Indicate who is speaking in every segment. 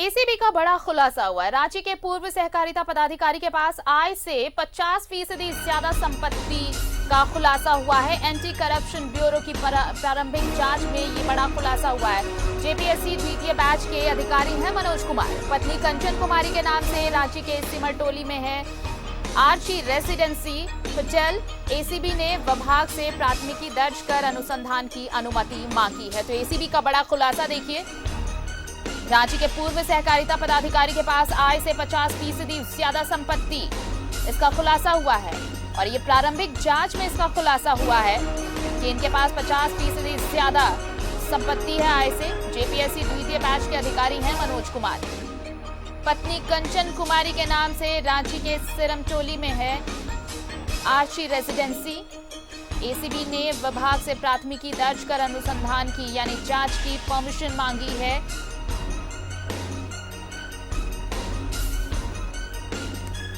Speaker 1: ACB का बड़ा खुलासा हुआ है। रांची के पूर्व सहकारिता पदाधिकारी के पास आय से 50% ज्यादा संपत्ति का खुलासा हुआ है। एंटी करप्शन ब्यूरो की प्रारंभिक जांच में ये बड़ा खुलासा हुआ है। जेपीएससी द्वितीय बैच के अधिकारी हैं मनोज कुमार। पत्नी कंचन कुमारी के नाम से रांची के सिमरटोली में है आर्ची रेसिडेंसी होटल। एसीबी ने विभाग से प्राथमिकी दर्ज कर अनुसंधान की अनुमति मांगी है। तो एसीबी का बड़ा खुलासा देखिए, रांची के पूर्व सहकारिता पदाधिकारी के पास आय से 50% ज्यादा संपत्ति, इसका खुलासा हुआ है। और ये प्रारंभिक जांच में इसका खुलासा हुआ है कि इनके पास 50% ज्यादा संपत्ति है आय से। जेपीएससी द्वितीय बैच के अधिकारी हैं मनोज कुमार। पत्नी कंचन कुमारी के नाम से रांची के सिमरटोली में है आर्ची रेसिडेंसी। एसीबी ने विभाग से प्राथमिकी दर्ज कर अनुसंधान की यानी जांच की परमिशन मांगी है।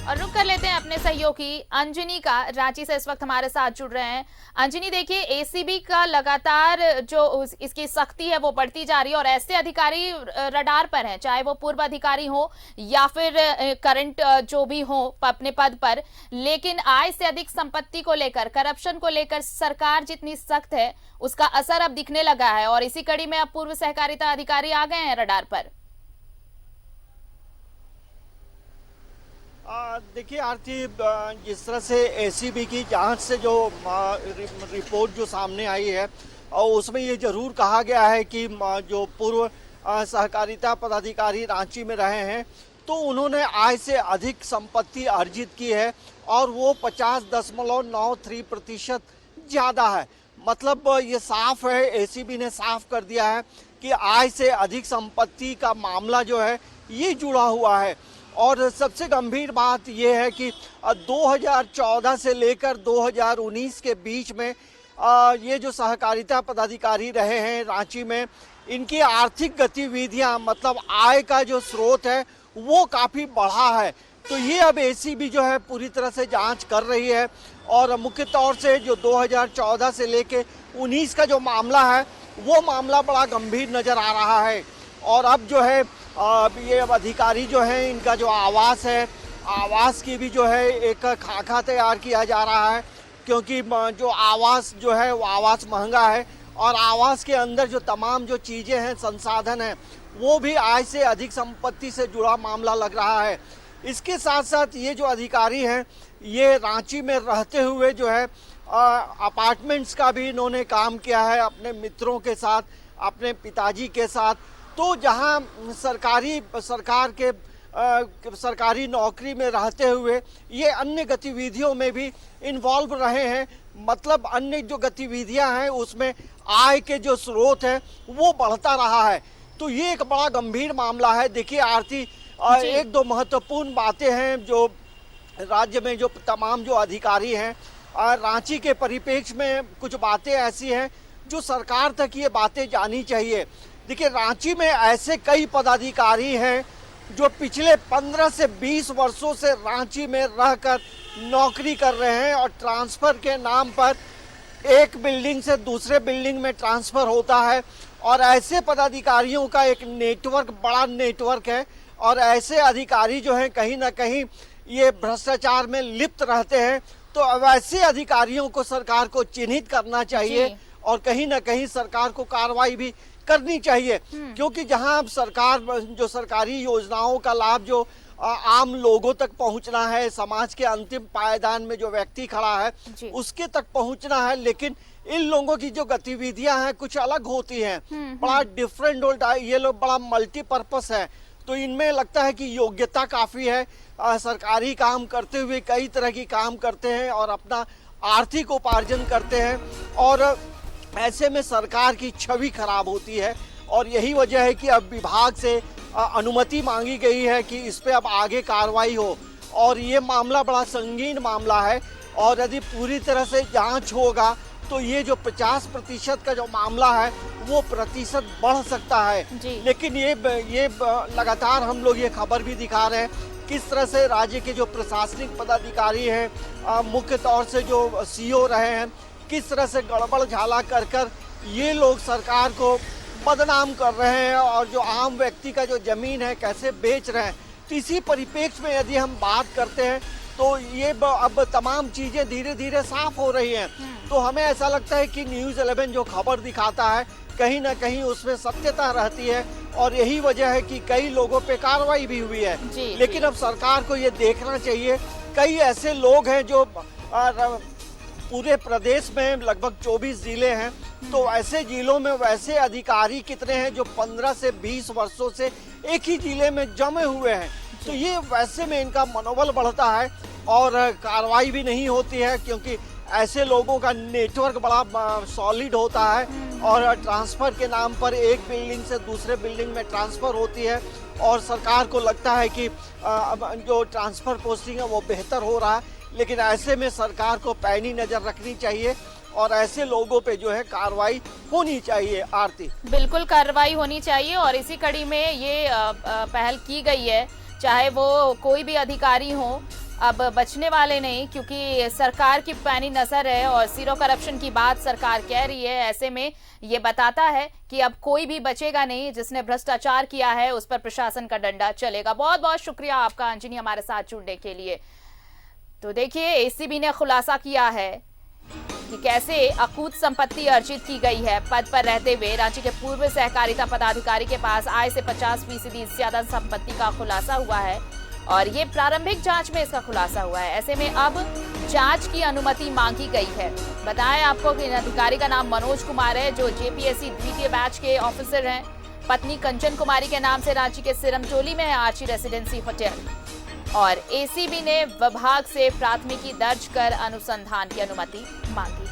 Speaker 1: और रुक कर लेते हैं अपने सहयोगी अंजनी का, रांची से इस वक्त हमारे साथ जुड़ रहे हैं। अंजनी, देखिए एसीबी का लगातार जो इसकी सख्ती है वो बढ़ती जा रही है और ऐसे अधिकारी रडार पर हैं, चाहे वो पूर्व अधिकारी हो या फिर करंट जो भी हो अपने पद पर, लेकिन आय से अधिक संपत्ति को लेकर, करप्शन को लेकर सरकार जितनी सख्त है उसका असर अब दिखने लगा है और इसी कड़ी में अब पूर्व सहकारिता अधिकारी आ गए हैं रडार पर।
Speaker 2: देखिए आरती, जिस तरह से एसीबी की जांच से जो रिपोर्ट जो सामने आई है और उसमें ये जरूर कहा गया है कि जो पूर्व सहकारिता पदाधिकारी रांची में रहे हैं तो उन्होंने आय से अधिक संपत्ति अर्जित की है और वो 50.93% ज़्यादा है। मतलब ये साफ है, एसीबी ने साफ कर दिया है कि आय से अधिक संपत्ति का मामला जो है ये जुड़ा हुआ है। और सबसे गंभीर बात यह है कि 2014 से लेकर 2019 के बीच में ये जो सहकारिता पदाधिकारी रहे हैं रांची में, इनकी आर्थिक गतिविधियां मतलब आय का जो स्रोत है वो काफ़ी बढ़ा है। तो ये अब एसीबी जो है पूरी तरह से जांच कर रही है और मुख्य तौर से जो 2014 से लेकर 19 का जो मामला है वो मामला बड़ा गंभीर नज़र आ रहा है। और अब जो है ये अब अधिकारी जो है इनका जो आवास है, आवास की भी जो है एक खाका तैयार किया जा रहा है, क्योंकि जो आवास जो है वो आवास महंगा है और आवास के अंदर जो तमाम जो चीज़ें हैं, संसाधन हैं, वो भी आय से अधिक संपत्ति से जुड़ा मामला लग रहा है। इसके साथ साथ ये जो अधिकारी हैं ये रांची में रहते हुए जो है अपार्टमेंट्स का भी इन्होंने काम किया है अपने मित्रों के साथ, अपने पिताजी के साथ। तो जहां सरकारी नौकरी में रहते हुए ये अन्य गतिविधियों में भी इन्वॉल्व रहे हैं, मतलब अन्य जो गतिविधियां हैं उसमें आय के जो स्रोत है वो बढ़ता रहा है। तो ये एक बड़ा गंभीर मामला है। देखिए आरती, एक दो महत्वपूर्ण बातें हैं जो राज्य में जो तमाम जो अधिकारी हैं, रांची के परिप्रेक्ष्य में कुछ बातें ऐसी हैं जो सरकार तक ये बातें जानी चाहिए। देखिए रांची में ऐसे कई पदाधिकारी हैं जो पिछले 15 से 20 वर्षों से रांची में रहकर नौकरी कर रहे हैं और ट्रांसफ़र के नाम पर एक बिल्डिंग से दूसरे बिल्डिंग में ट्रांसफ़र होता है और ऐसे पदाधिकारियों का एक नेटवर्क, बड़ा नेटवर्क है और ऐसे अधिकारी जो हैं कहीं ना कहीं ये भ्रष्टाचार में लिप्त रहते हैं। तो अब ऐसे अधिकारियों को सरकार को चिन्हित करना चाहिए और कहीं ना कहीं सरकार को कार्रवाई भी करनी चाहिए, क्योंकि जहां सरकार जो सरकारी योजनाओं का लाभ जो आम लोगों तक पहुंचना है, समाज के अंतिम पायदान में जो व्यक्ति खड़ा है उसके तक पहुंचना है, लेकिन इन लोगों की जो गतिविधियां हैं कुछ अलग होती हैं, बड़ा डिफरेंट होता है। ये लोग बड़ा मल्टीपर्पस है, तो इनमें लगता है कि योग्यता काफी है, सरकारी काम करते हुए कई तरह की काम करते हैं और अपना आर्थिक उपार्जन करते हैं और ऐसे में सरकार की छवि खराब होती है। और यही वजह है कि अब विभाग से अनुमति मांगी गई है कि इस पे अब आगे कार्रवाई हो और ये मामला बड़ा संगीन मामला है और यदि पूरी तरह से जांच होगा तो ये जो 50% का जो मामला है वो प्रतिशत बढ़ सकता है। लेकिन ये लगातार हम लोग ये खबर भी दिखा रहे हैं किस तरह से राज्य के जो प्रशासनिक पदाधिकारी हैं, मुख्य तौर से जो सीईओ रहे हैं, किस तरह से गड़बड़ झाला कर ये लोग सरकार को बदनाम कर रहे हैं और जो आम व्यक्ति का जो जमीन है कैसे बेच रहे हैं। तो इसी परिप्रेक्ष्य में यदि हम बात करते हैं तो ये अब तमाम चीजें धीरे धीरे साफ हो रही हैं। तो हमें ऐसा लगता है कि न्यूज़ 11 जो खबर दिखाता है कहीं ना कहीं उसमें सत्यता रहती है और यही वजह है कि कई लोगों पे कार्रवाई भी हुई है। लेकिन अब सरकार को ये देखना चाहिए, कई ऐसे लोग हैं जो पूरे प्रदेश में लगभग 24 जिले हैं, तो ऐसे जिलों में वैसे अधिकारी कितने हैं जो 15 से 20 वर्षों से एक ही जिले में जमे हुए हैं। तो ये वैसे में इनका मनोबल बढ़ता है और कार्रवाई भी नहीं होती है, क्योंकि ऐसे लोगों का नेटवर्क बड़ा सॉलिड होता है और ट्रांसफर के नाम पर एक बिल्डिंग से दूसरे बिल्डिंग में ट्रांसफर होती है और सरकार को लगता है कि जो ट्रांसफर पोस्टिंग है वो बेहतर हो रहा है। लेकिन ऐसे में सरकार को पैनी नजर रखनी चाहिए और ऐसे लोगों पे जो है कार्रवाई होनी चाहिए। आरती,
Speaker 1: बिल्कुल कार्रवाई होनी चाहिए और इसी कड़ी में ये पहल की गई है, चाहे वो कोई भी अधिकारी हो, अब बचने वाले नहीं, क्योंकि सरकार की पैनी नजर है और जीरो करप्शन की बात सरकार कह रही है। ऐसे में ये बताता है कि अब कोई भी बचेगा नहीं, जिसने भ्रष्टाचार किया है उस पर प्रशासन का डंडा चलेगा। बहुत बहुत शुक्रिया आपका अंजनी हमारे साथ जुड़ने के लिए। तो देखिए, एसीबी ने खुलासा किया है कि कैसे अकूत संपत्ति अर्जित की गई है। पद पर रहते हुए रांची के पूर्व सहकारिता पदाधिकारी के पास आय से 50% ज्यादा संपत्ति का खुलासा हुआ है और ये प्रारंभिक जांच में इसका खुलासा हुआ है। ऐसे में अब जांच की अनुमति मांगी गई है। बताएं आपको कि अधिकारी का नाम मनोज कुमार है, जो जेपीएससी द्वितीय बैच के ऑफिसर हैं। पत्नी कंचन कुमारी के नाम से रांची के सिरमचोली में है आर्ची रेसिडेंसी होटल और एसीबी ने विभाग से प्राथमिकी दर्ज कर अनुसंधान की अनुमति मांगी।